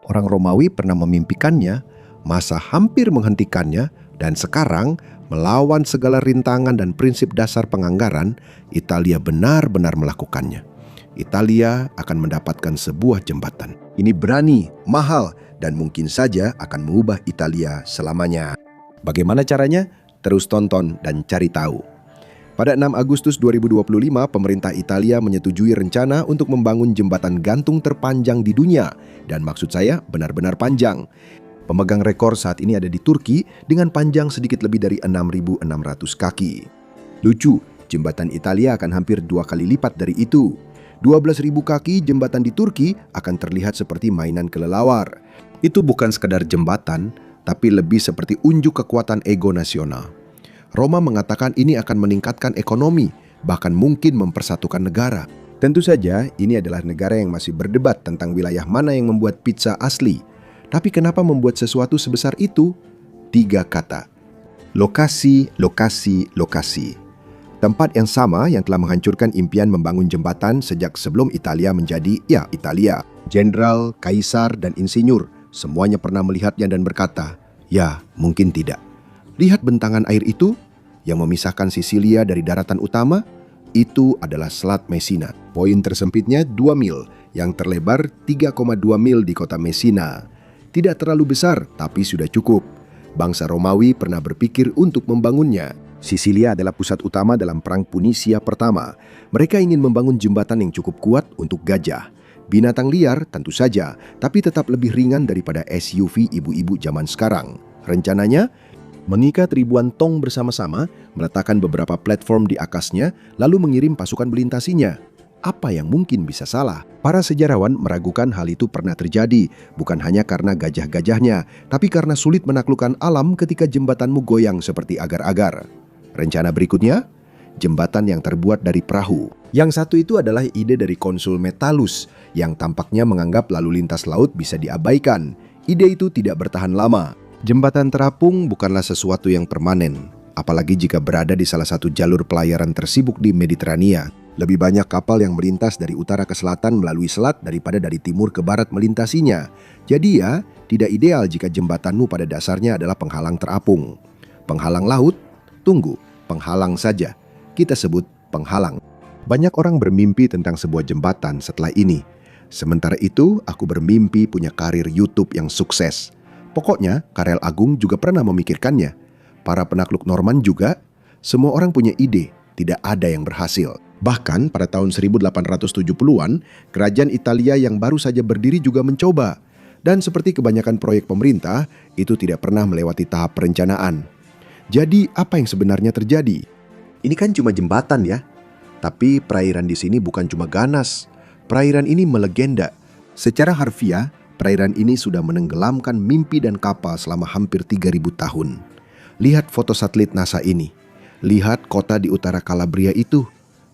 Orang Romawi pernah memimpikannya, masa hampir menghentikannya, dan sekarang melawan segala rintangan dan prinsip dasar penganggaran, Italia benar-benar melakukannya. Italia akan mendapatkan sebuah jembatan. Ini berani, mahal, dan mungkin saja akan mengubah Italia selamanya. Bagaimana caranya? Terus tonton dan cari tahu. Pada 6 Agustus 2025, pemerintah Italia menyetujui rencana untuk membangun jembatan gantung terpanjang di dunia. Dan maksud saya benar-benar panjang. Pemegang rekor saat ini ada di Turki dengan panjang sedikit lebih dari 6.600 kaki. Lucu, jembatan Italia akan hampir 2 kali lipat dari itu. 12.000 kaki jembatan di Turki akan terlihat seperti mainan kelelawar. Itu bukan sekadar jembatan, tapi lebih seperti unjuk kekuatan ego nasional. Roma mengatakan ini akan meningkatkan ekonomi, bahkan mungkin mempersatukan negara. Tentu saja, ini adalah negara yang masih berdebat tentang wilayah mana yang membuat pizza asli. Tapi kenapa membuat sesuatu sebesar itu? 3 kata. Lokasi, lokasi, lokasi. Tempat yang sama yang telah menghancurkan impian membangun jembatan sejak sebelum Italia menjadi, Italia. Jenderal, kaisar, dan insinyur, semuanya pernah melihatnya dan berkata, ya, mungkin tidak. Lihat bentangan air itu yang memisahkan Sisilia dari daratan utama, itu adalah Selat Messina. Poin tersempitnya 2 mil, yang terlebar 3,2 mil di kota Messina. Tidak terlalu besar, tapi sudah cukup. Bangsa Romawi pernah berpikir untuk membangunnya. Sisilia adalah pusat utama dalam Perang Punisia pertama. Mereka ingin membangun jembatan yang cukup kuat untuk gajah. Binatang liar tentu saja, tapi tetap lebih ringan daripada SUV ibu-ibu zaman sekarang. Rencananya, mengikat ribuan tong bersama-sama, meletakkan beberapa platform di atasnya, lalu mengirim pasukan melintasinya. Apa yang mungkin bisa salah? Para sejarawan meragukan hal itu pernah terjadi, bukan hanya karena gajah-gajahnya, tapi karena sulit menaklukkan alam ketika jembatanmu goyang seperti agar-agar. Rencana berikutnya, jembatan yang terbuat dari perahu. Yang satu itu adalah ide dari konsul Metallus, yang tampaknya menganggap lalu lintas laut bisa diabaikan. Ide itu tidak bertahan lama. Jembatan terapung bukanlah sesuatu yang permanen, apalagi jika berada di salah satu jalur pelayaran tersibuk di Mediterania. Lebih banyak kapal yang melintas dari utara ke selatan melalui selat daripada dari timur ke barat melintasinya. Jadi ya, tidak ideal jika jembatanmu pada dasarnya adalah penghalang terapung. Penghalang laut? Tunggu, penghalang saja. Kita sebut penghalang. Banyak orang bermimpi tentang sebuah jembatan setelah ini. Sementara itu, aku bermimpi punya karir YouTube yang sukses. Pokoknya, Karel Agung juga pernah memikirkannya. Para penakluk Norman juga. Semua orang punya ide, tidak ada yang berhasil. Bahkan pada tahun 1870-an, kerajaan Italia yang baru saja berdiri juga mencoba. Dan seperti kebanyakan proyek pemerintah, itu tidak pernah melewati tahap perencanaan. Jadi, apa yang sebenarnya terjadi? Ini kan cuma jembatan ya. Tapi perairan di sini bukan cuma ganas. Perairan ini melegenda. Secara harfiah, perairan ini sudah menenggelamkan mimpi dan kapal selama hampir 3.000 tahun. Lihat foto satelit NASA ini. Lihat kota di utara Calabria itu.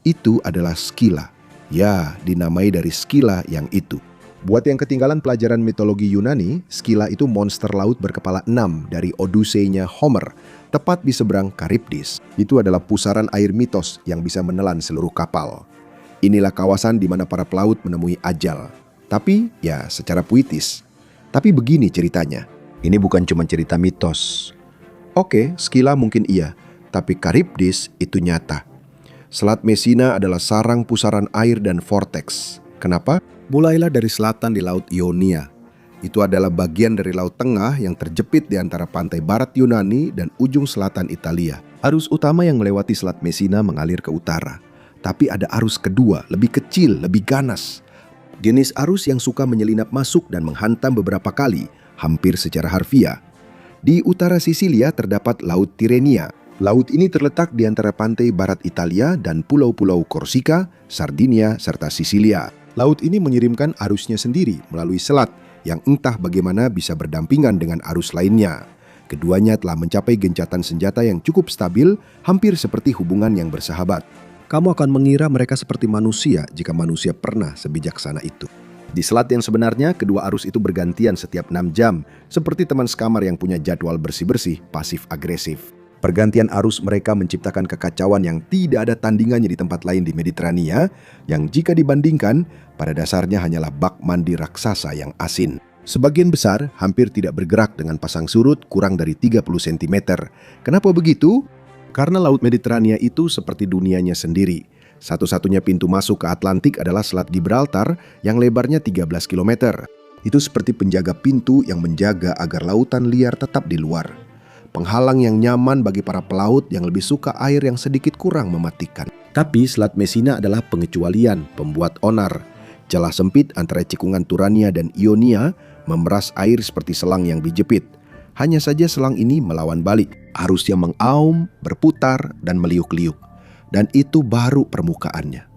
Itu adalah Scylla. Ya, dinamai dari Scylla yang itu. Buat yang ketinggalan pelajaran mitologi Yunani, Scylla itu monster laut berkepala 6 dari Odyssey-nya Homer, tepat di seberang Charybdis. Itu adalah pusaran air mitos yang bisa menelan seluruh kapal. Inilah kawasan di mana para pelaut menemui ajal. Tapi ya secara puitis. Tapi begini ceritanya. Ini bukan cuma cerita mitos. Oke, Scylla mungkin iya, tapi Charybdis itu nyata. Selat Messina adalah sarang pusaran air dan vortex. Kenapa? Mulailah dari selatan di Laut Ionia. Itu adalah bagian dari Laut Tengah yang terjepit di antara pantai barat Yunani dan ujung selatan Italia. Arus utama yang melewati Selat Messina mengalir ke utara. Tapi ada arus kedua, lebih kecil, lebih ganas. Jenis arus yang suka menyelinap masuk dan menghantam beberapa kali, hampir secara harfiah. Di utara Sisilia terdapat Laut Tirrenia. Laut ini terletak di antara pantai barat Italia dan pulau-pulau Korsika, Sardinia, serta Sisilia. Laut ini mengirimkan arusnya sendiri melalui selat yang entah bagaimana bisa berdampingan dengan arus lainnya. Keduanya telah mencapai gencatan senjata yang cukup stabil, hampir seperti hubungan yang bersahabat. Kamu akan mengira mereka seperti manusia jika manusia pernah sebijaksana itu. Di selat yang sebenarnya, kedua arus itu bergantian setiap 6 jam, seperti teman sekamar yang punya jadwal bersih-bersih, pasif-agresif. Pergantian arus mereka menciptakan kekacauan yang tidak ada tandingannya di tempat lain di Mediterania, yang jika dibandingkan, pada dasarnya hanyalah bak mandi raksasa yang asin. Sebagian besar hampir tidak bergerak dengan pasang surut kurang dari 30 cm. Kenapa begitu? Karena Laut Mediterania itu seperti dunianya sendiri. Satu-satunya pintu masuk ke Atlantik adalah Selat Gibraltar yang lebarnya 13 km. Itu seperti penjaga pintu yang menjaga agar lautan liar tetap di luar. Penghalang yang nyaman bagi para pelaut yang lebih suka air yang sedikit kurang mematikan. Tapi Selat Messina adalah pengecualian, pembuat onar. Celah sempit antara cekungan Turania dan Ionia memeras air seperti selang yang dijepit. Hanya saja selang ini melawan balik. Arusnya mengaum, berputar, dan meliuk-liuk. Dan itu baru permukaannya.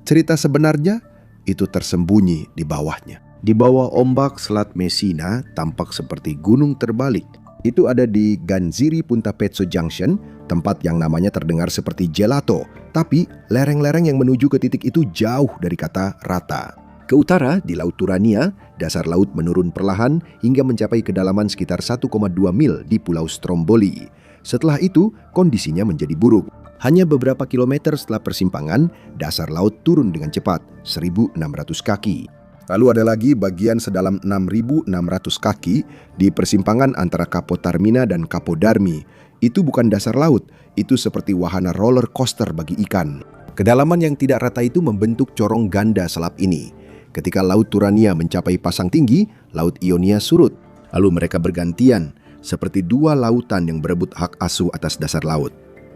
Cerita sebenarnya itu tersembunyi di bawahnya. Di bawah ombak Selat Messina tampak seperti gunung terbalik. Itu ada di Ganziri Punta Pezzo Junction, tempat yang namanya terdengar seperti gelato. Tapi lereng-lereng yang menuju ke titik itu jauh dari kata rata. Ke utara, di Laut Turania, dasar laut menurun perlahan hingga mencapai kedalaman sekitar 1,2 mil di Pulau Stromboli. Setelah itu, kondisinya menjadi buruk. Hanya beberapa kilometer setelah persimpangan, dasar laut turun dengan cepat, 1.600 kaki. Lalu ada lagi bagian sedalam 6.600 kaki di persimpangan antara Capo Tarmina dan Capo Darmi. Itu bukan dasar laut, itu seperti wahana roller coaster bagi ikan. Kedalaman yang tidak rata itu membentuk corong ganda selap ini. Ketika Laut Turania mencapai pasang tinggi, Laut Ionia surut. Lalu mereka bergantian, seperti dua lautan yang berebut hak asuh atas dasar laut.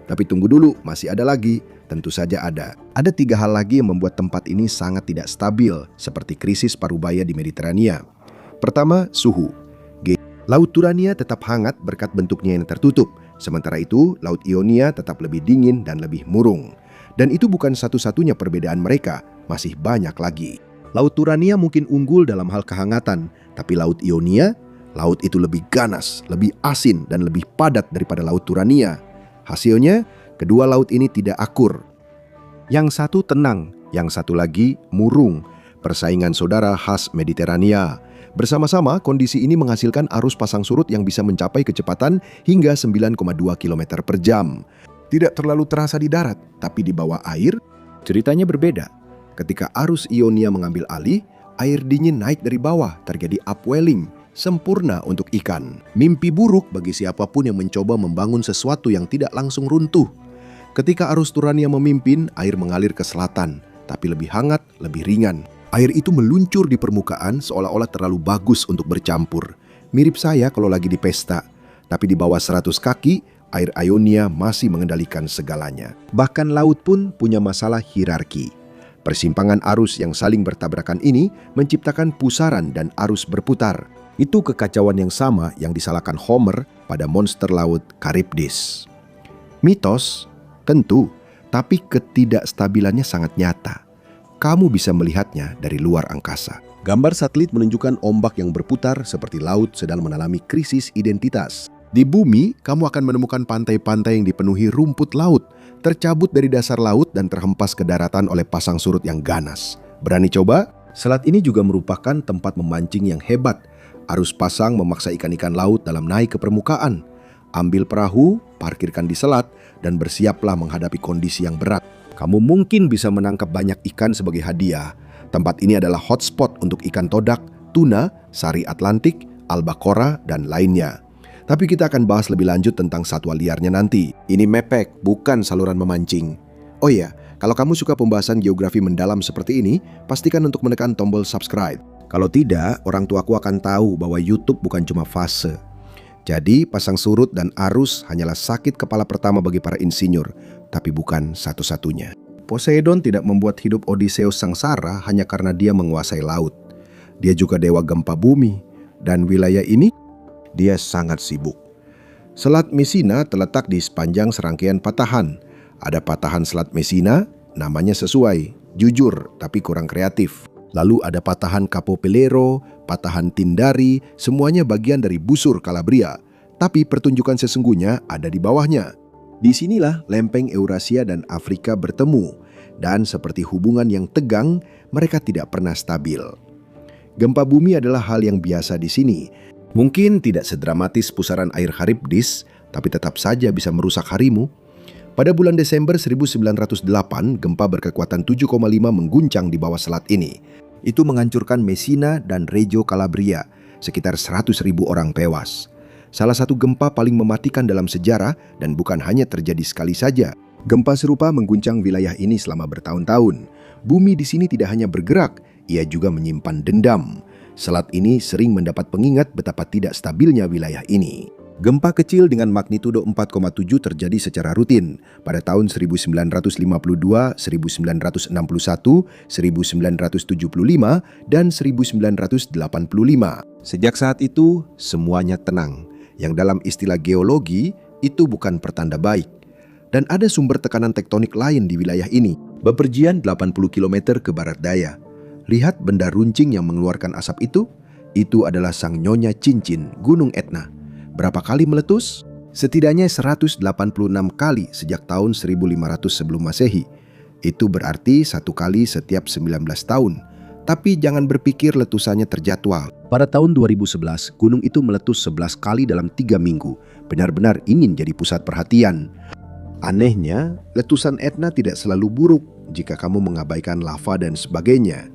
Tapi tunggu dulu, masih ada lagi. Tentu saja ada. Ada 3 hal lagi yang membuat tempat ini sangat tidak stabil, seperti krisis parubaya di Mediterania. Pertama, suhu. Laut Turania tetap hangat berkat bentuknya yang tertutup. Sementara itu, Laut Ionia tetap lebih dingin dan lebih murung. Dan itu bukan satu-satunya perbedaan mereka, masih banyak lagi. Laut Turania mungkin unggul dalam hal kehangatan, tapi Laut Ionia, laut itu lebih ganas, lebih asin, dan lebih padat daripada Laut Turania. Hasilnya, kedua laut ini tidak akur. Yang satu tenang, yang satu lagi murung. Persaingan saudara khas Mediterania. Bersama-sama, kondisi ini menghasilkan arus pasang surut yang bisa mencapai kecepatan hingga 9,2 km per jam. Tidak terlalu terasa di darat, tapi di bawah air, ceritanya berbeda. Ketika arus Ionia mengambil alih, air dingin naik dari bawah, terjadi upwelling. Sempurna untuk ikan. Mimpi buruk bagi siapapun yang mencoba membangun sesuatu yang tidak langsung runtuh. Ketika arus Turania memimpin, air mengalir ke selatan, tapi lebih hangat, lebih ringan. Air itu meluncur di permukaan seolah-olah terlalu bagus untuk bercampur. Mirip saya kalau lagi di pesta. Tapi di bawah 100 kaki, air Ionia masih mengendalikan segalanya. Bahkan laut pun punya masalah hierarki. Persimpangan arus yang saling bertabrakan ini menciptakan pusaran dan arus berputar. Itu kekacauan yang sama yang disalahkan Homer pada monster laut Charybdis. Mitos, tentu, tapi ketidakstabilannya sangat nyata. Kamu bisa melihatnya dari luar angkasa. Gambar satelit menunjukkan ombak yang berputar seperti laut sedang mengalami krisis identitas. Di bumi, kamu akan menemukan pantai-pantai yang dipenuhi rumput laut, tercabut dari dasar laut dan terhempas ke daratan oleh pasang surut yang ganas. Berani coba? Selat ini juga merupakan tempat memancing yang hebat. Arus pasang memaksa ikan-ikan laut dalam naik ke permukaan. Ambil perahu, parkirkan di selat, dan bersiaplah menghadapi kondisi yang berat. Kamu mungkin bisa menangkap banyak ikan sebagai hadiah. Tempat ini adalah hotspot untuk ikan todak, tuna, sari Atlantik, albacora, dan lainnya. Tapi kita akan bahas lebih lanjut tentang satwa liarnya nanti. Ini mepek, bukan saluran memancing. Oh iya, kalau kamu suka pembahasan geografi mendalam seperti ini, pastikan untuk menekan tombol subscribe. Kalau tidak, orang tuaku akan tahu bahwa YouTube bukan cuma fase. Jadi, pasang surut dan arus hanyalah sakit kepala pertama bagi para insinyur, tapi bukan satu-satunya. Poseidon tidak membuat hidup Odysseus sengsara hanya karena dia menguasai laut. Dia juga dewa gempa bumi, dan wilayah ini dia sangat sibuk. Selat Messina terletak di sepanjang serangkaian patahan. Ada patahan Selat Messina, namanya sesuai, jujur tapi kurang kreatif. Lalu ada patahan Capo Pelero, patahan Tindari, semuanya bagian dari busur Calabria. Tapi pertunjukan sesungguhnya ada di bawahnya. Disinilah lempeng Eurasia dan Afrika bertemu. Dan seperti hubungan yang tegang, mereka tidak pernah stabil. Gempa bumi adalah hal yang biasa di sini. Mungkin tidak sedramatis pusaran air Charybdis, tapi tetap saja bisa merusak harimu. Pada bulan Desember 1908, gempa berkekuatan 7,5 mengguncang di bawah selat ini. Itu menghancurkan Messina dan Reggio Calabria. sekitar 100.000 orang tewas. Salah satu gempa paling mematikan dalam sejarah dan bukan hanya terjadi sekali saja. Gempa serupa mengguncang wilayah ini selama bertahun-tahun. Bumi di sini tidak hanya bergerak, ia juga menyimpan dendam. Selat ini sering mendapat pengingat betapa tidak stabilnya wilayah ini. Gempa kecil dengan magnitudo 4,7 terjadi secara rutin pada tahun 1952, 1961, 1975, dan 1985. Sejak saat itu, semuanya tenang. Yang dalam istilah geologi, itu bukan pertanda baik. Dan ada sumber tekanan tektonik lain di wilayah ini, bepergian 80 km ke barat daya. Lihat benda runcing yang mengeluarkan asap itu? Itu adalah Sang Nyonya Cincin, Gunung Etna. Berapa kali meletus? Setidaknya 186 kali sejak tahun 1500 sebelum Masehi. Itu berarti 1 kali setiap 19 tahun. Tapi jangan berpikir letusannya terjadwal. Pada tahun 2011, gunung itu meletus 11 kali dalam 3 minggu. Benar-benar ingin jadi pusat perhatian. Anehnya, letusan Etna tidak selalu buruk jika kamu mengabaikan lava dan sebagainya.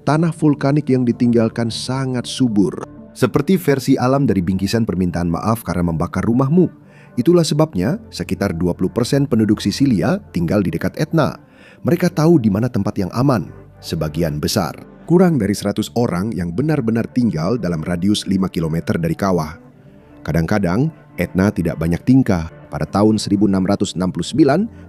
Tanah vulkanik yang ditinggalkan sangat subur. Seperti versi alam dari bingkisan permintaan maaf karena membakar rumahmu. Itulah sebabnya sekitar 20% penduduk Sisilia tinggal di dekat Etna. Mereka tahu di mana tempat yang aman. Sebagian besar. Kurang dari 100 orang yang benar-benar tinggal dalam radius 5 km dari kawah. Kadang-kadang Etna tidak banyak tingkah. Pada tahun 1669,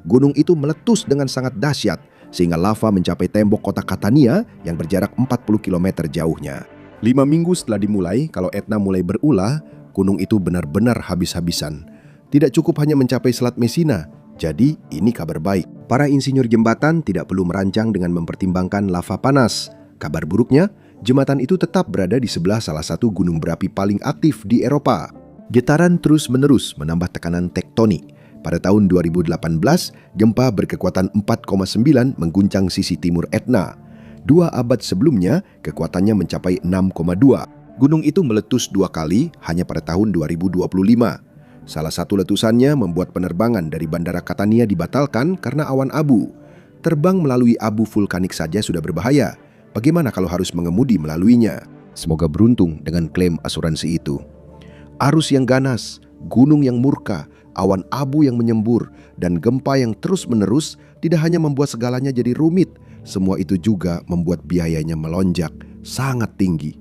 gunung itu meletus dengan sangat dahsyat sehingga lava mencapai tembok kota Catania yang berjarak 40 km jauhnya. 5 minggu setelah dimulai, kalau Etna mulai berulah, gunung itu benar-benar habis-habisan. Tidak cukup hanya mencapai Selat Messina, jadi ini kabar baik. Para insinyur jembatan tidak perlu merancang dengan mempertimbangkan lava panas. Kabar buruknya, jembatan itu tetap berada di sebelah salah satu gunung berapi paling aktif di Eropa. Getaran terus-menerus menambah tekanan tektonik. Pada tahun 2018, gempa berkekuatan 4,9 mengguncang sisi timur Etna. 2 abad sebelumnya, kekuatannya mencapai 6,2. Gunung itu meletus 2 kali hanya pada tahun 2025. Salah satu letusannya membuat penerbangan dari Bandara Catania dibatalkan karena awan abu. Terbang melalui abu vulkanik saja sudah berbahaya. Bagaimana kalau harus mengemudi melaluinya? Semoga beruntung dengan klaim asuransi itu. Arus yang ganas, gunung yang murka, awan abu yang menyembur, dan gempa yang terus-menerus tidak hanya membuat segalanya jadi rumit, semua itu juga membuat biayanya melonjak sangat tinggi.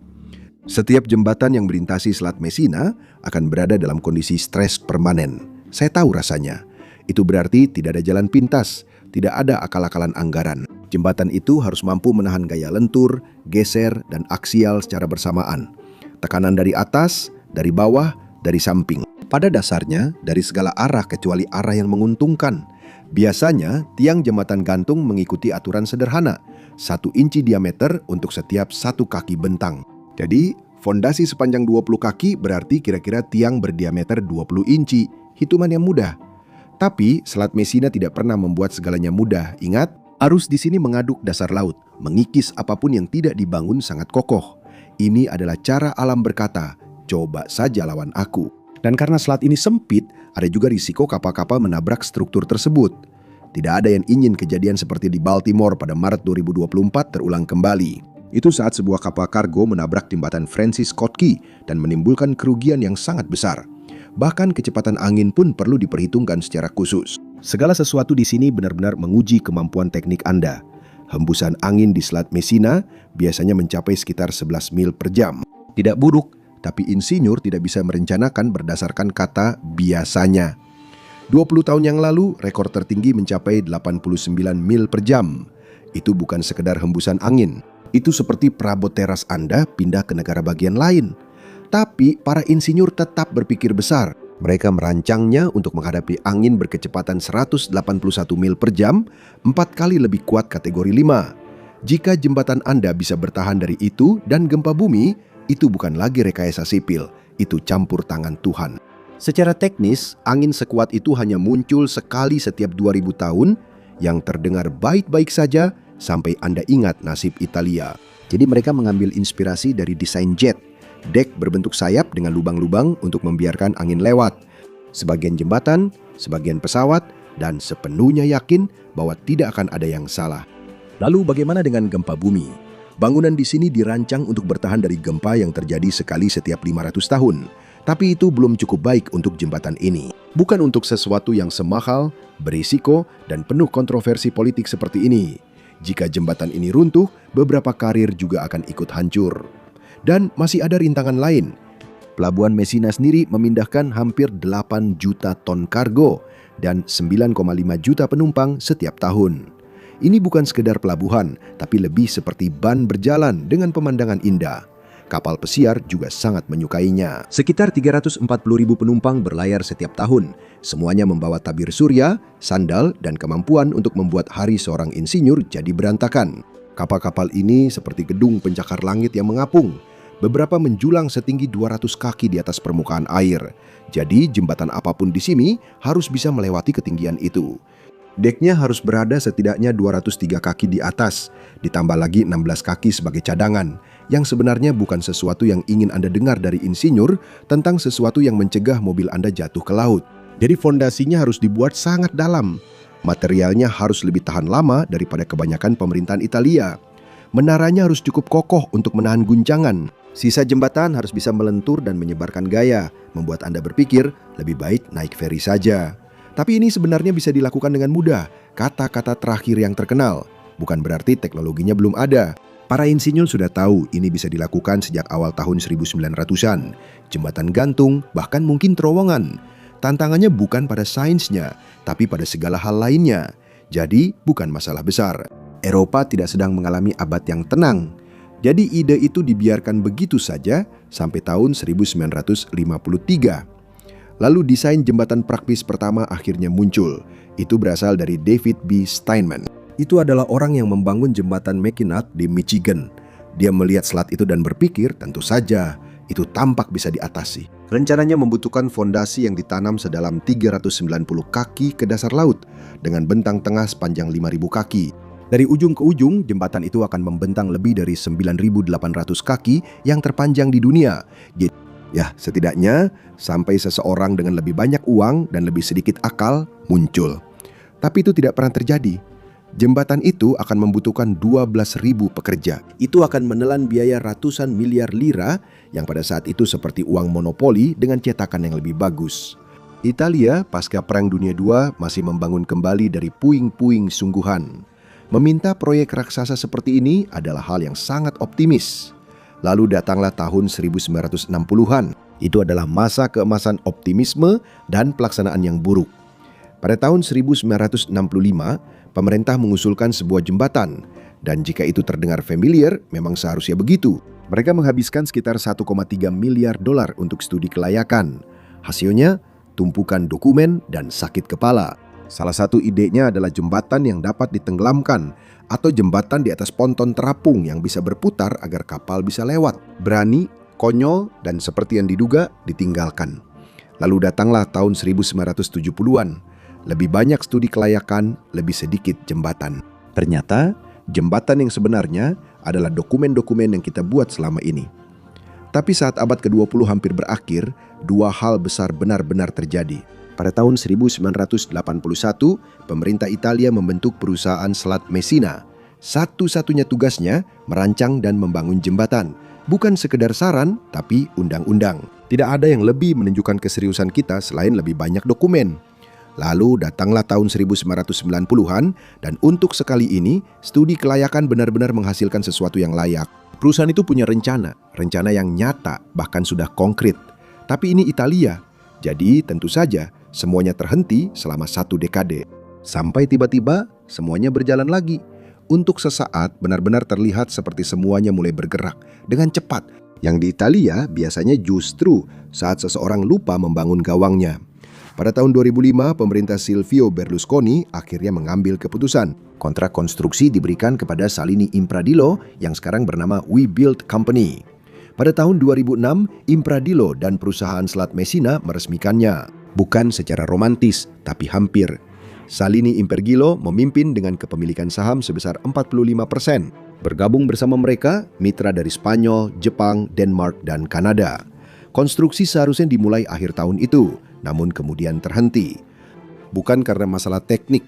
Setiap jembatan yang melintasi Selat Messina akan berada dalam kondisi stres permanen. Saya tahu rasanya. Itu berarti tidak ada jalan pintas, tidak ada akal-akalan anggaran. Jembatan itu harus mampu menahan gaya lentur, geser, dan aksial secara bersamaan. Tekanan dari atas, dari bawah, dari samping. Pada dasarnya, dari segala arah kecuali arah yang menguntungkan. Biasanya, tiang jembatan gantung mengikuti aturan sederhana, 1 inci diameter untuk setiap 1 kaki bentang. Jadi, fondasi sepanjang 20 kaki berarti kira-kira tiang berdiameter 20 inci, hitungan yang mudah. Tapi, Selat Messina tidak pernah membuat segalanya mudah. Ingat, arus di sini mengaduk dasar laut, mengikis apapun yang tidak dibangun sangat kokoh. Ini adalah cara alam berkata, coba saja lawan aku. Dan karena selat ini sempit, ada juga risiko kapal-kapal menabrak struktur tersebut. Tidak ada yang ingin kejadian seperti di Baltimore pada Maret 2024 terulang kembali. Itu saat sebuah kapal kargo menabrak jembatan Francis Scott Key dan menimbulkan kerugian yang sangat besar. Bahkan kecepatan angin pun perlu diperhitungkan secara khusus. Segala sesuatu di sini benar-benar menguji kemampuan teknik Anda. Hembusan angin di Selat Messina biasanya mencapai sekitar 11 mil per jam. Tidak buruk, tapi insinyur tidak bisa merencanakan berdasarkan kata biasanya. 20 tahun yang lalu, rekor tertinggi mencapai 89 mil per jam. Itu bukan sekedar hembusan angin. Itu seperti perabot teras Anda pindah ke negara bagian lain. Tapi para insinyur tetap berpikir besar. Mereka merancangnya untuk menghadapi angin berkecepatan 181 mil per jam, 4 kali lebih kuat kategori 5. Jika jembatan Anda bisa bertahan dari itu dan gempa bumi, itu bukan lagi rekayasa sipil, itu campur tangan Tuhan. Secara teknis, angin sekuat itu hanya muncul sekali setiap 2000 tahun, yang terdengar baik-baik saja sampai Anda ingat nasib Italia. Jadi mereka mengambil inspirasi dari desain jet, dek berbentuk sayap dengan lubang-lubang untuk membiarkan angin lewat. Sebagian jembatan, sebagian pesawat, dan sepenuhnya yakin bahwa tidak akan ada yang salah. Lalu bagaimana dengan gempa bumi? Bangunan di sini dirancang untuk bertahan dari gempa yang terjadi sekali setiap 500 tahun. Tapi itu belum cukup baik untuk jembatan ini. Bukan untuk sesuatu yang semahal, berisiko, dan penuh kontroversi politik seperti ini. Jika jembatan ini runtuh, beberapa karir juga akan ikut hancur. Dan masih ada rintangan lain. Pelabuhan Messina sendiri memindahkan hampir 8 juta ton kargo dan 9,5 juta penumpang setiap tahun. Ini bukan sekedar pelabuhan, tapi lebih seperti ban berjalan dengan pemandangan indah. Kapal pesiar juga sangat menyukainya. Sekitar 340.000 penumpang berlayar setiap tahun. Semuanya membawa tabir surya, sandal, dan kemampuan untuk membuat hari seorang insinyur jadi berantakan. Kapal-kapal ini seperti gedung pencakar langit yang mengapung. Beberapa menjulang setinggi 200 kaki di atas permukaan air. Jadi jembatan apapun di sini harus bisa melewati ketinggian itu. Deknya harus berada setidaknya 203 kaki di atas, ditambah lagi 16 kaki sebagai cadangan, yang sebenarnya bukan sesuatu yang ingin Anda dengar dari insinyur tentang sesuatu yang mencegah mobil Anda jatuh ke laut. Jadi fondasinya harus dibuat sangat dalam. Materialnya harus lebih tahan lama daripada kebanyakan pemerintahan Italia. Menaranya harus cukup kokoh untuk menahan guncangan. Sisa jembatan harus bisa melentur dan menyebarkan gaya, membuat Anda berpikir lebih baik naik feri saja. Tapi ini sebenarnya bisa dilakukan dengan mudah, kata-kata terakhir yang terkenal. Bukan berarti teknologinya belum ada. Para insinyur sudah tahu ini bisa dilakukan sejak awal tahun 1900-an. Jembatan gantung, bahkan mungkin terowongan. Tantangannya bukan pada sainsnya, tapi pada segala hal lainnya. Jadi bukan masalah besar. Eropa tidak sedang mengalami abad yang tenang. Jadi ide itu dibiarkan begitu saja sampai tahun 1953. Lalu desain jembatan praktis pertama akhirnya muncul. Itu berasal dari David B. Steinman. Itu adalah orang yang membangun jembatan Mackinac di Michigan. Dia melihat selat itu dan berpikir, tentu saja itu tampak bisa diatasi. Rencananya membutuhkan fondasi yang ditanam sedalam 390 kaki ke dasar laut dengan bentang tengah sepanjang 5.000 kaki. Dari ujung ke ujung, jembatan itu akan membentang lebih dari 9.800 kaki yang terpanjang di dunia. Ya, setidaknya sampai seseorang dengan lebih banyak uang dan lebih sedikit akal muncul. Tapi itu tidak pernah terjadi. Jembatan itu akan membutuhkan 12.000 pekerja. Itu akan menelan biaya ratusan miliar lira yang pada saat itu seperti uang monopoli dengan cetakan yang lebih bagus. Italia pasca Perang Dunia II masih membangun kembali dari puing-puing sungguhan. Meminta proyek raksasa seperti ini adalah hal yang sangat optimis. Lalu datanglah tahun 1960-an. Itu adalah masa keemasan optimisme dan pelaksanaan yang buruk. Pada tahun 1965, pemerintah mengusulkan sebuah jembatan. Dan jika itu terdengar familiar, memang seharusnya begitu. Mereka menghabiskan sekitar 1,3 miliar dolar untuk studi kelayakan. Hasilnya, tumpukan dokumen dan sakit kepala. Salah satu idenya adalah jembatan yang dapat ditenggelamkan atau jembatan di atas ponton terapung yang bisa berputar agar kapal bisa lewat. Berani, konyol, dan seperti yang diduga, ditinggalkan. Lalu datanglah tahun 1970-an. Lebih banyak studi kelayakan, lebih sedikit jembatan. Ternyata, jembatan yang sebenarnya adalah dokumen-dokumen yang kita buat selama ini. Tapi saat abad ke-20 hampir berakhir, dua hal besar benar-benar terjadi. Pada tahun 1981, pemerintah Italia membentuk perusahaan Selat Messina. Satu-satunya tugasnya merancang dan membangun jembatan. Bukan sekedar saran, tapi undang-undang. Tidak ada yang lebih menunjukkan keseriusan kita selain lebih banyak dokumen. Lalu datanglah tahun 1990-an dan untuk sekali ini, studi kelayakan benar-benar menghasilkan sesuatu yang layak. Perusahaan itu punya rencana yang nyata, bahkan sudah konkret. Tapi ini Italia, jadi tentu saja semuanya terhenti selama 1 dekade. Sampai tiba-tiba semuanya berjalan lagi. Untuk sesaat benar-benar terlihat seperti semuanya mulai bergerak dengan cepat. Yang di Italia biasanya justru saat seseorang lupa membangun gawangnya. Pada tahun 2005, pemerintah Silvio Berlusconi akhirnya mengambil keputusan. Kontrak konstruksi diberikan kepada Salini Impradilo yang sekarang bernama We Build Company. Pada tahun 2006, Impradilo dan perusahaan Selat Messina meresmikannya. Bukan secara romantis, tapi hampir. Salini Impregilo memimpin dengan kepemilikan saham sebesar 45%. Bergabung bersama mereka, mitra dari Spanyol, Jepang, Denmark, dan Kanada. Konstruksi seharusnya dimulai akhir tahun itu, namun kemudian terhenti. Bukan karena masalah teknik,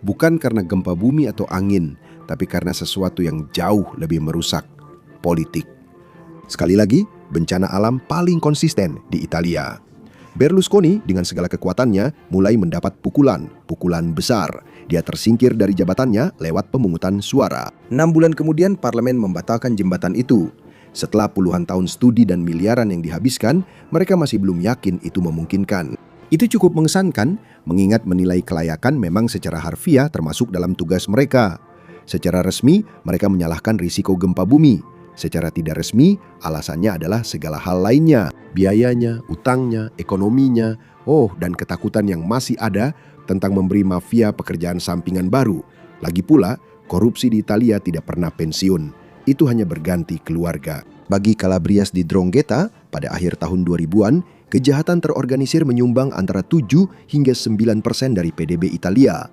bukan karena gempa bumi atau angin, tapi karena sesuatu yang jauh lebih merusak. politik. Sekali lagi, bencana alam paling konsisten di Italia. Berlusconi dengan segala kekuatannya mulai mendapat pukulan besar. Dia tersingkir dari jabatannya lewat pemungutan suara. 6 bulan kemudian parlemen membatalkan jembatan itu. Setelah puluhan tahun studi dan miliaran yang dihabiskan, mereka masih belum yakin itu memungkinkan. Itu cukup mengesankan, mengingat menilai kelayakan memang secara harfiah termasuk dalam tugas mereka. Secara resmi, mereka menyalahkan risiko gempa bumi. Secara tidak resmi, alasannya adalah segala hal lainnya. Biayanya, utangnya, ekonominya, dan ketakutan yang masih ada tentang memberi mafia pekerjaan sampingan baru. Lagi pula, korupsi di Italia tidak pernah pensiun. Itu hanya berganti keluarga. Bagi Calabrias di 'Ndrangheta, pada akhir tahun 2000-an, kejahatan terorganisir menyumbang antara 7 hingga 9% dari PDB Italia.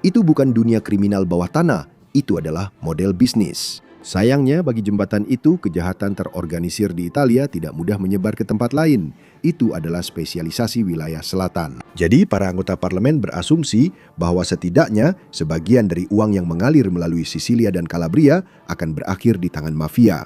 Itu bukan dunia kriminal bawah tanah, itu adalah model bisnis. Sayangnya bagi jembatan itu, kejahatan terorganisir di Italia tidak mudah menyebar ke tempat lain. Itu adalah spesialisasi wilayah selatan. Jadi para anggota parlemen berasumsi bahwa setidaknya sebagian dari uang yang mengalir melalui Sisilia dan Calabria akan berakhir di tangan mafia.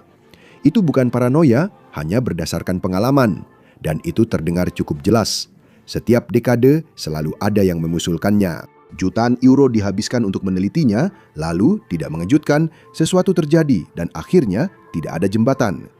Itu bukan paranoia, hanya berdasarkan pengalaman. Dan itu terdengar cukup jelas. Setiap dekade selalu ada yang mengusulkannya. Jutaan euro dihabiskan untuk menelitinya, lalu tidak mengejutkan, sesuatu terjadi dan akhirnya tidak ada jembatan.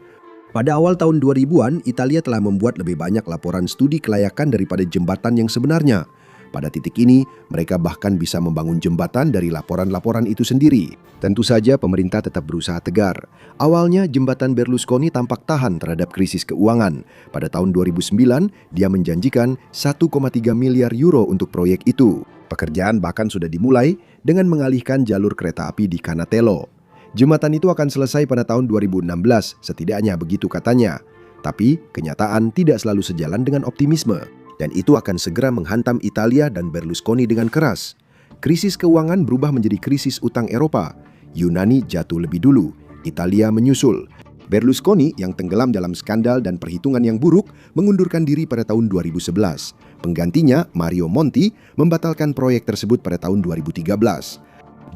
Pada awal tahun 2000-an, Italia telah membuat lebih banyak laporan studi kelayakan daripada jembatan yang sebenarnya. Pada titik ini, mereka bahkan bisa membangun jembatan dari laporan-laporan itu sendiri. Tentu saja pemerintah tetap berusaha tegar. Awalnya, jembatan Berlusconi tampak tahan terhadap krisis keuangan. Pada tahun 2009, dia menjanjikan 1,3 miliar euro untuk proyek itu. Pekerjaan bahkan sudah dimulai dengan mengalihkan jalur kereta api di Canatello. Jembatan itu akan selesai pada tahun 2016, setidaknya begitu katanya. Tapi kenyataan tidak selalu sejalan dengan optimisme. Dan itu akan segera menghantam Italia dan Berlusconi dengan keras. Krisis keuangan berubah menjadi krisis utang Eropa. Yunani jatuh lebih dulu, Italia menyusul. Berlusconi yang tenggelam dalam skandal dan perhitungan yang buruk mengundurkan diri pada tahun 2011. Penggantinya, Mario Monti, membatalkan proyek tersebut pada tahun 2013.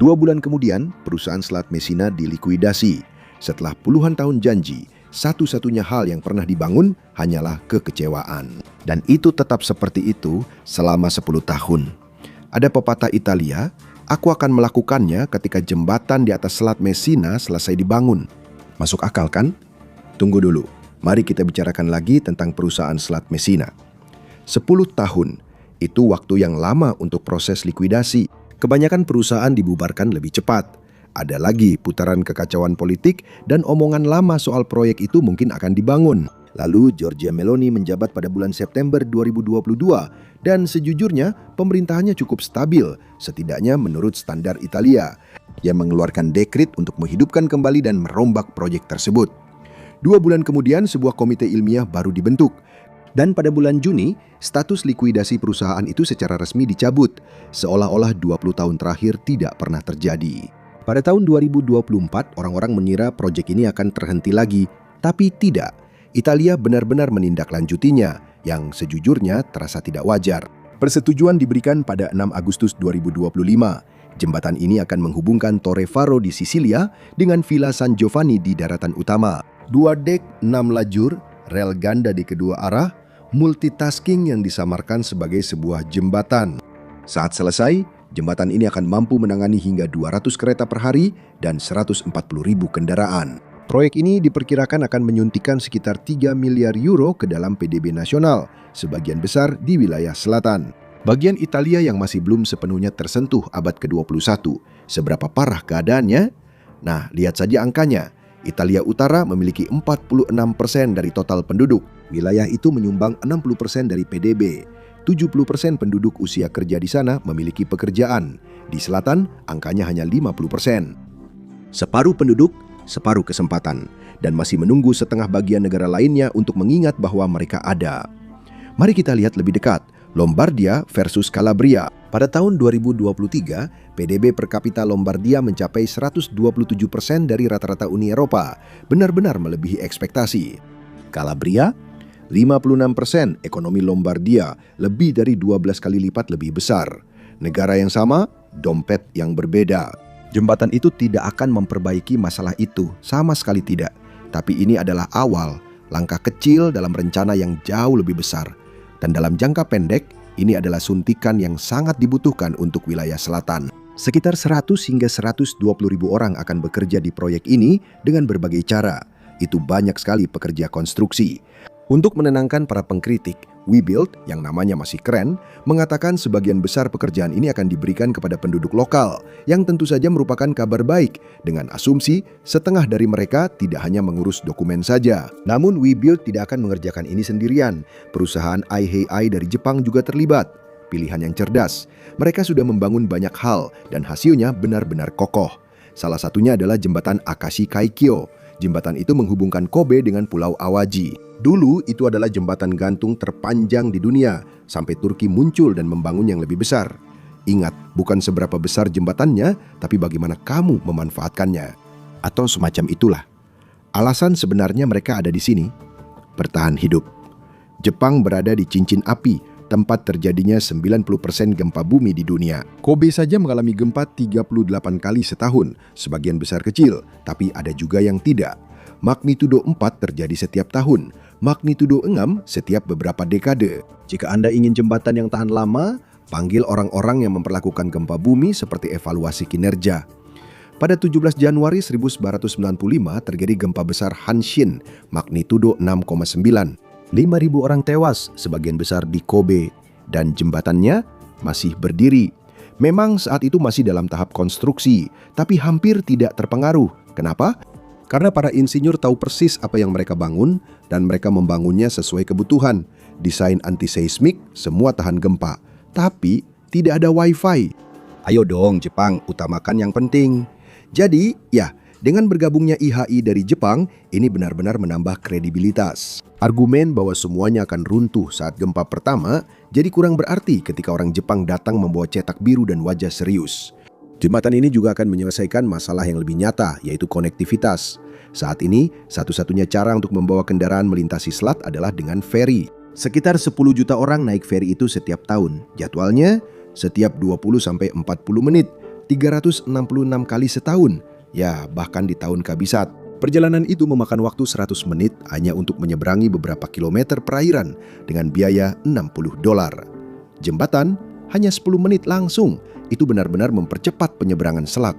2 bulan kemudian, perusahaan Selat Messina dilikuidasi. Setelah puluhan tahun janji, satu-satunya hal yang pernah dibangun hanyalah kekecewaan. Dan itu tetap seperti itu selama 10 tahun. Ada pepatah Italia, "Aku akan melakukannya ketika jembatan di atas Selat Messina selesai dibangun." Masuk akal kan? Tunggu dulu, mari kita bicarakan lagi tentang perusahaan Selat Messina. 10 tahun, itu waktu yang lama untuk proses likuidasi. Kebanyakan perusahaan dibubarkan lebih cepat. Ada lagi putaran kekacauan politik dan omongan lama soal proyek itu mungkin akan dibangun. Lalu Giorgia Meloni menjabat pada bulan September 2022 dan sejujurnya pemerintahannya cukup stabil, setidaknya menurut standar Italia. Yang mengeluarkan dekret untuk menghidupkan kembali dan merombak proyek tersebut. 2 bulan kemudian sebuah komite ilmiah baru dibentuk. Dan pada bulan Juni, status likuidasi perusahaan itu secara resmi dicabut, seolah-olah 20 tahun terakhir tidak pernah terjadi. Pada tahun 2024, orang-orang mengira proyek ini akan terhenti lagi, tapi tidak. Italia benar-benar menindaklanjutinya, yang sejujurnya terasa tidak wajar. Persetujuan diberikan pada 6 Agustus 2025. Jembatan ini akan menghubungkan Torre Faro di Sisilia dengan Villa San Giovanni di daratan utama. 2 dek, 6 lajur, rel ganda di kedua arah, multitasking yang disamarkan sebagai sebuah jembatan. Saat selesai, jembatan ini akan mampu menangani hingga 200 kereta per hari dan 140.000 kendaraan. Proyek ini diperkirakan akan menyuntikkan sekitar 3 miliar euro ke dalam PDB nasional, sebagian besar di wilayah selatan. Bagian Italia yang masih belum sepenuhnya tersentuh abad ke-21. Seberapa parah keadaannya? Nah, lihat saja angkanya. Italia Utara memiliki 46% dari total penduduk. Wilayah itu menyumbang 60% dari PDB. 70% penduduk usia kerja di sana memiliki pekerjaan. Di selatan, angkanya hanya 50%. Separuh penduduk, separuh kesempatan. Dan masih menunggu setengah bagian negara lainnya untuk mengingat bahwa mereka ada. Mari kita lihat lebih dekat. Lombardia versus Calabria. Pada tahun 2023, PDB per kapita Lombardia mencapai 127% dari rata-rata Uni Eropa, benar-benar melebihi ekspektasi. Calabria, 56%. Ekonomi Lombardia lebih dari 12 kali lipat lebih besar. Negara yang sama, dompet yang berbeda. Jembatan itu tidak akan memperbaiki masalah itu, sama sekali tidak. Tapi ini adalah awal, langkah kecil dalam rencana yang jauh lebih besar. Dan dalam jangka pendek, ini adalah suntikan yang sangat dibutuhkan untuk wilayah selatan. Sekitar 100 hingga 120 ribu orang akan bekerja di proyek ini dengan berbagai cara. Itu banyak sekali pekerja konstruksi. Untuk menenangkan para pengkritik, WeBuild, yang namanya masih keren, mengatakan sebagian besar pekerjaan ini akan diberikan kepada penduduk lokal, yang tentu saja merupakan kabar baik, dengan asumsi setengah dari mereka tidak hanya mengurus dokumen saja. Namun WeBuild tidak akan mengerjakan ini sendirian. Perusahaan IHI dari Jepang juga terlibat. Pilihan yang cerdas. Mereka sudah membangun banyak hal dan hasilnya benar-benar kokoh. Salah satunya adalah jembatan Akashi Kaikyo. Jembatan itu menghubungkan Kobe dengan Pulau Awaji. Dulu itu adalah jembatan gantung terpanjang di dunia, sampai Turki muncul dan membangun yang lebih besar. Ingat, bukan seberapa besar jembatannya, tapi bagaimana kamu memanfaatkannya. Atau semacam itulah. Alasan sebenarnya mereka ada di sini, bertahan hidup. Jepang berada di cincin api, tempat terjadinya 90% gempa bumi di dunia. Kobe saja mengalami gempa 38 kali setahun, sebagian besar kecil, tapi ada juga yang tidak. Magnitudo 4 terjadi setiap tahun, magnitudo 6 setiap beberapa dekade. Jika Anda ingin jembatan yang tahan lama, panggil orang-orang yang memperlakukan gempa bumi seperti evaluasi kinerja. Pada 17 Januari 1995 terjadi gempa besar Hanshin, magnitudo 6,9. 5.000 orang tewas, sebagian besar di Kobe, dan jembatannya masih berdiri. Memang saat itu masih dalam tahap konstruksi, tapi hampir tidak terpengaruh. Kenapa? Karena para insinyur tahu persis apa yang mereka bangun, dan mereka membangunnya sesuai kebutuhan. Desain anti-seismik, semua tahan gempa. Tapi tidak ada wifi. Ayo dong Jepang, utamakan yang penting. Jadi, ya, dengan bergabungnya IHI dari Jepang, ini benar-benar menambah kredibilitas. Argumen bahwa semuanya akan runtuh saat gempa pertama jadi kurang berarti ketika orang Jepang datang membawa cetak biru dan wajah serius. Jembatan ini juga akan menyelesaikan masalah yang lebih nyata, yaitu konektivitas. Saat ini, satu-satunya cara untuk membawa kendaraan melintasi selat adalah dengan feri. Sekitar 10 juta orang naik feri itu setiap tahun. Jadwalnya setiap 20-40 menit, 366 kali setahun. Ya, bahkan di tahun kabisat. Perjalanan itu memakan waktu 100 menit hanya untuk menyeberangi beberapa kilometer perairan dengan biaya $60. Jembatan hanya 10 menit langsung. Itu benar-benar mempercepat penyeberangan selat.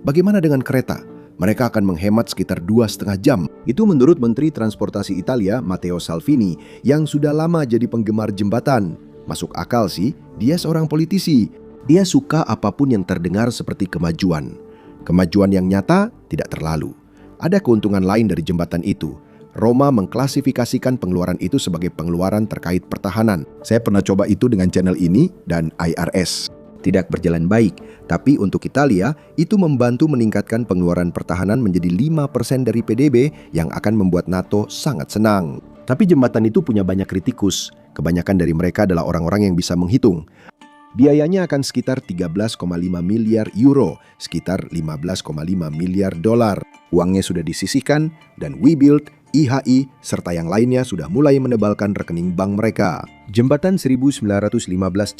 Bagaimana dengan kereta? Mereka akan menghemat sekitar 2,5 jam. Itu menurut Menteri Transportasi Italia, Matteo Salvini, yang sudah lama jadi penggemar jembatan. Masuk akal sih, dia seorang politisi. Dia suka apapun yang terdengar seperti kemajuan. Kemajuan yang nyata tidak terlalu. Ada keuntungan lain dari jembatan itu. Roma mengklasifikasikan pengeluaran itu sebagai pengeluaran terkait pertahanan. Saya pernah coba itu dengan channel ini dan IRS. Tidak berjalan baik, tapi untuk Italia, itu membantu meningkatkan pengeluaran pertahanan menjadi 5% dari PDB yang akan membuat NATO sangat senang. Tapi jembatan itu punya banyak kritikus. Kebanyakan dari mereka adalah orang-orang yang bisa menghitung. Biayanya akan sekitar 13,5 miliar euro, sekitar 15,5 miliar dolar. Uangnya sudah disisihkan dan WeBuild, IHI, serta yang lainnya sudah mulai menebalkan rekening bank mereka. Jembatan 1915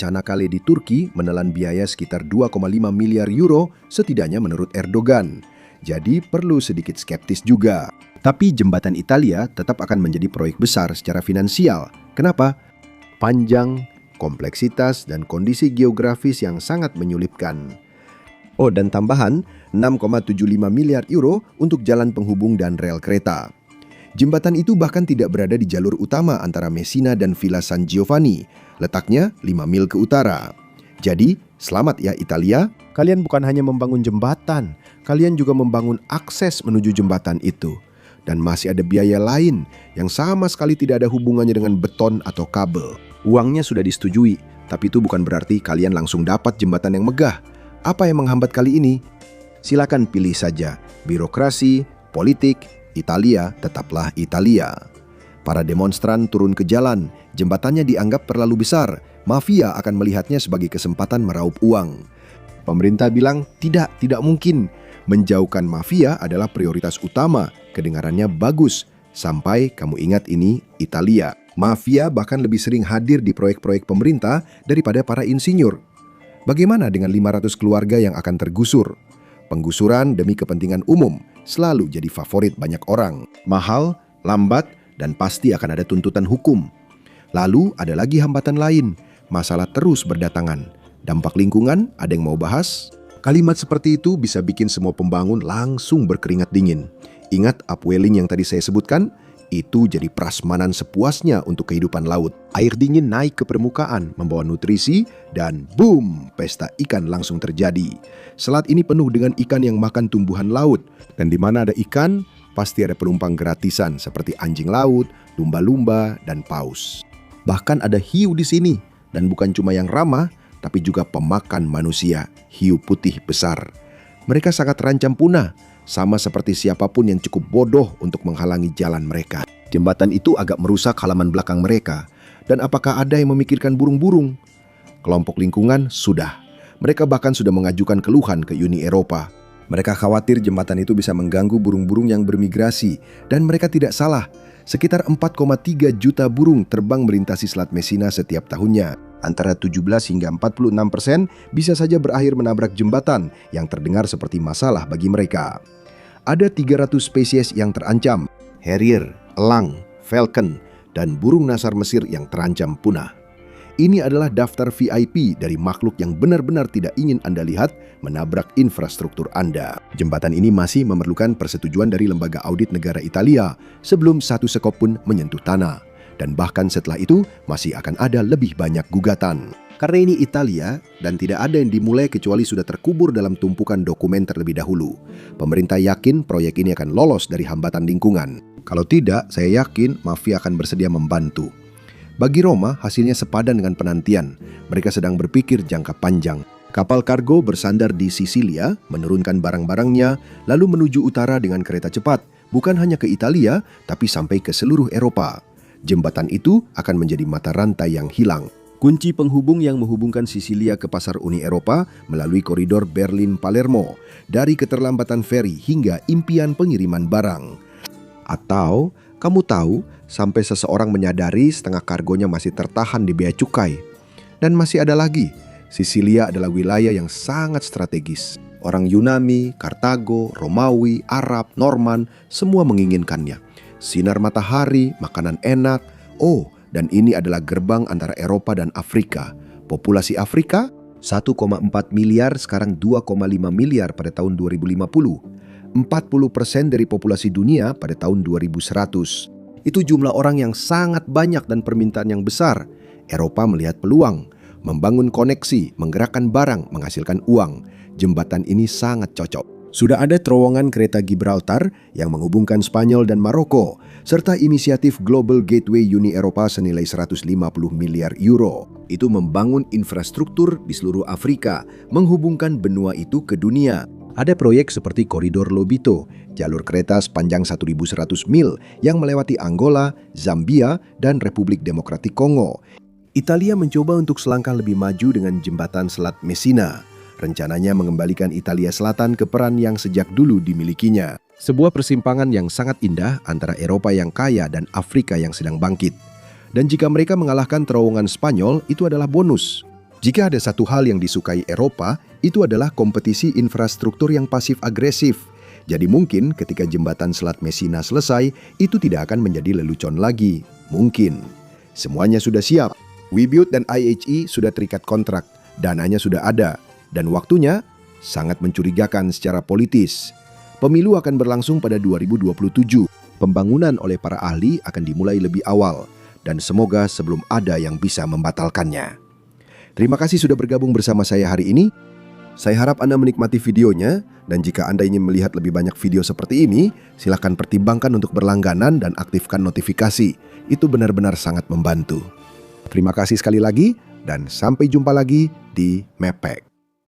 Çanakkale di Turki menelan biaya sekitar 2,5 miliar euro setidaknya menurut Erdogan. Jadi perlu sedikit skeptis juga. Tapi jembatan Italia tetap akan menjadi proyek besar secara finansial. Kenapa? Panjang, kompleksitas, dan kondisi geografis yang sangat menyulitkan. Oh, dan tambahan 6,75 miliar euro untuk jalan penghubung dan rel kereta. Jembatan itu bahkan tidak berada di jalur utama antara Messina dan Villa San Giovanni, letaknya 5 mil ke utara. Jadi, selamat ya Italia, kalian bukan hanya membangun jembatan, kalian juga membangun akses menuju jembatan itu. Dan masih ada biaya lain yang sama sekali tidak ada hubungannya dengan beton atau kabel. Uangnya sudah disetujui, tapi itu bukan berarti kalian langsung dapat jembatan yang megah. Apa yang menghambat kali ini? Silakan pilih saja, birokrasi, politik, Italia tetaplah Italia. Para demonstran turun ke jalan, jembatannya dianggap terlalu besar, mafia akan melihatnya sebagai kesempatan meraup uang. Pemerintah bilang tidak mungkin. Menjauhkan mafia adalah prioritas utama, kedengarannya bagus. Sampai kamu ingat ini, Italia. Mafia bahkan lebih sering hadir di proyek-proyek pemerintah daripada para insinyur. Bagaimana dengan 500 keluarga yang akan tergusur? Penggusuran demi kepentingan umum selalu jadi favorit banyak orang. Mahal, lambat, dan pasti akan ada tuntutan hukum. Lalu ada lagi hambatan lain, masalah terus berdatangan. Dampak lingkungan, ada yang mau bahas? Kalimat seperti itu bisa bikin semua pembangun langsung berkeringat dingin. Ingat upwelling yang tadi saya sebutkan? Itu jadi prasmanan sepuasnya untuk kehidupan laut. Air dingin naik ke permukaan, membawa nutrisi, dan boom, pesta ikan langsung terjadi. Selat ini penuh dengan ikan yang makan tumbuhan laut. Dan di mana ada ikan, pasti ada penumpang gratisan seperti anjing laut, lumba-lumba, dan paus. Bahkan ada hiu di sini, dan bukan cuma yang ramah, tapi juga pemakan manusia, hiu putih besar. Mereka sangat terancam punah, sama seperti siapapun yang cukup bodoh untuk menghalangi jalan mereka. Jembatan itu agak merusak halaman belakang mereka. Dan apakah ada yang memikirkan burung-burung? Kelompok lingkungan sudah. Mereka bahkan sudah mengajukan keluhan ke Uni Eropa. Mereka khawatir jembatan itu bisa mengganggu burung-burung yang bermigrasi. Dan mereka tidak salah. Sekitar 4,3 juta burung terbang melintasi Selat Messina setiap tahunnya. Antara 17 hingga 46% bisa saja berakhir menabrak jembatan yang terdengar seperti masalah bagi mereka. Ada 300 spesies yang terancam, harrier, elang, falcon, dan burung nasar Mesir yang terancam punah. Ini adalah daftar VIP dari makhluk yang benar-benar tidak ingin Anda lihat menabrak infrastruktur Anda. Jembatan ini masih memerlukan persetujuan dari Lembaga Audit Negara Italia sebelum satu sekop pun menyentuh tanah. Dan bahkan setelah itu masih akan ada lebih banyak gugatan. Karena ini Italia dan tidak ada yang dimulai kecuali sudah terkubur dalam tumpukan dokumen terlebih dahulu. Pemerintah yakin proyek ini akan lolos dari hambatan lingkungan. Kalau tidak, saya yakin mafia akan bersedia membantu. Bagi Roma, hasilnya sepadan dengan penantian. Mereka sedang berpikir jangka panjang. Kapal kargo bersandar di Sisilia, menurunkan barang-barangnya, lalu menuju utara dengan kereta cepat. Bukan hanya ke Italia, tapi sampai ke seluruh Eropa. Jembatan itu akan menjadi mata rantai yang hilang. Kunci penghubung yang menghubungkan Sisilia ke pasar Uni Eropa melalui koridor Berlin-Palermo, dari keterlambatan feri hingga impian pengiriman barang. Atau, kamu tahu, sampai seseorang menyadari setengah kargonya masih tertahan di bea cukai. Dan masih ada lagi, Sisilia adalah wilayah yang sangat strategis. Orang Yunani, Kartago, Romawi, Arab, Norman, semua menginginkannya. Sinar matahari, makanan enak, dan ini adalah gerbang antara Eropa dan Afrika. Populasi Afrika 1,4 miliar, sekarang 2,5 miliar pada tahun 2050. 40% dari populasi dunia pada tahun 2100. Itu jumlah orang yang sangat banyak dan permintaan yang besar. Eropa melihat peluang, membangun koneksi, menggerakkan barang, menghasilkan uang. Jembatan ini sangat cocok. Sudah ada terowongan kereta Gibraltar yang menghubungkan Spanyol dan Maroko, serta inisiatif Global Gateway Uni Eropa senilai 150 miliar euro. Itu membangun infrastruktur di seluruh Afrika, menghubungkan benua itu ke dunia. Ada proyek seperti Koridor Lobito, jalur kereta sepanjang 1.100 mil yang melewati Angola, Zambia, dan Republik Demokratik Kongo. Italia mencoba untuk selangkah lebih maju dengan jembatan Selat Messina. Rencananya mengembalikan Italia Selatan ke peran yang sejak dulu dimilikinya. Sebuah persimpangan yang sangat indah antara Eropa yang kaya dan Afrika yang sedang bangkit. Dan jika mereka mengalahkan terowongan Spanyol, itu adalah bonus. Jika ada satu hal yang disukai Eropa, itu adalah kompetisi infrastruktur yang pasif-agresif. Jadi mungkin ketika jembatan Selat Messina selesai, itu tidak akan menjadi lelucon lagi. Mungkin. Semuanya sudah siap. Webuild dan IHE sudah terikat kontrak. Dananya sudah ada. Dan waktunya sangat mencurigakan secara politis. Pemilu akan berlangsung pada 2027. Pembangunan oleh para ahli akan dimulai lebih awal. Dan semoga sebelum ada yang bisa membatalkannya. Terima kasih sudah bergabung bersama saya hari ini. Saya harap Anda menikmati videonya. Dan jika Anda ingin melihat lebih banyak video seperti ini, silakan pertimbangkan untuk berlangganan dan aktifkan notifikasi. Itu benar-benar sangat membantu. Terima kasih sekali lagi dan sampai jumpa lagi di Mepek.